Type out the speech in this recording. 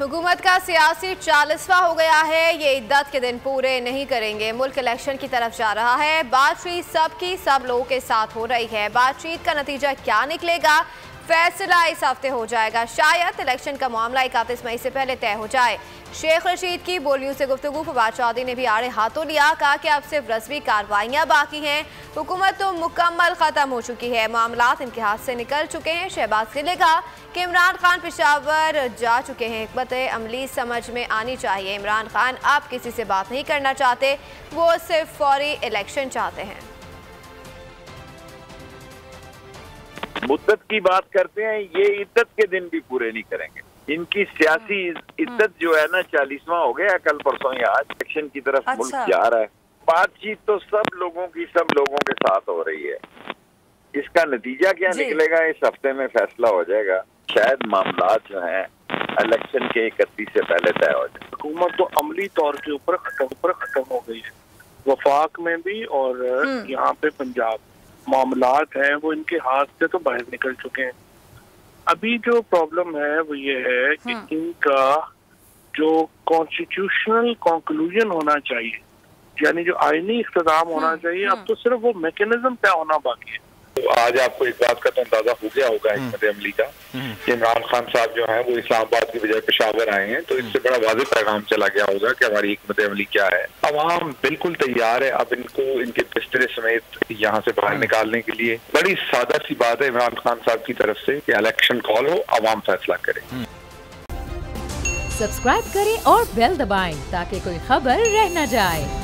हुकूमत का सियासी 40वां हो गया है। ये इद्दत के दिन पूरे नहीं करेंगे। मुल्क इलेक्शन की तरफ जा रहा है। बातचीत सबकी सब लोगों के साथ हो रही है। बातचीत का नतीजा क्या निकलेगा, फैसला इस हफ्ते हो जाएगा। शायद इलेक्शन का मामला 31 मई से पहले तय हो जाए। शेख रशीद की बोलियों से गुफ्तगू फवाद चौधरी ने भी आड़े हाथों लिया। कहा कि अब सिर्फ रस्मी कार्रवाइयां बाकी हैं। हुकूमत तो मुकम्मल खत्म हो चुकी है, मामलात इनके हाथ से निकल चुके हैं। शहबाज गिल ने कहा कि इमरान खान पेशावर जा चुके हैं। हिकमत अमली समझ में आनी चाहिए। इमरान खान अब किसी से बात नहीं करना चाहते, वो सिर्फ फौरी इलेक्शन चाहते हैं। मुद्दत की बात करते हैं, ये इद्दत के दिन भी पूरे नहीं करेंगे। इनकी सियासी इद्दत जो है ना 40वां हो गया, कल परसों या आज इलेक्शन की तरफ मुल्क जा रहा है। बातचीत तो सब लोगों की सब लोगों के साथ हो रही है। इसका नतीजा क्या निकलेगा इस हफ्ते में फैसला हो जाएगा। शायद मामला जो हैं इलेक्शन के 31 से पहले तय हो जाए। हुकूमत तो अमली तौर के ऊपर खत्म हो गई है, वफाक में भी और यहाँ पे पंजाब। मामलात हैं वो इनके हाथ से तो बाहर निकल चुके हैं। अभी जो प्रॉब्लम है वो ये है कि इनका जो कॉन्स्टिट्यूशनल कंक्लूजन होना चाहिए, यानी जो आईनी इख्तिताम होना चाहिए, अब तो सिर्फ वो मैकेनिज्म तय होना बाकी है। तो आज आपको इस बात का तो अंदाजा हो गया होगा हिकमत अमली का कि इमरान खान साहब जो हैं वो इस्लामाबाद की बजाय पेशावर आए हैं, तो इससे बड़ा वाज़ेह पैगाम चला गया होगा कि हमारी हिकमत अमली क्या है। अवाम बिल्कुल तैयार है अब इनको इनके बिस्तरे समेत यहाँ से बाहर निकालने के लिए। बड़ी सादा सी बात है इमरान खान साहब की तरफ से कि इलेक्शन कॉल हो, अवाम फैसला करे। सब्सक्राइब करें और बेल दबाएं ताकि कोई खबर रह न जाए।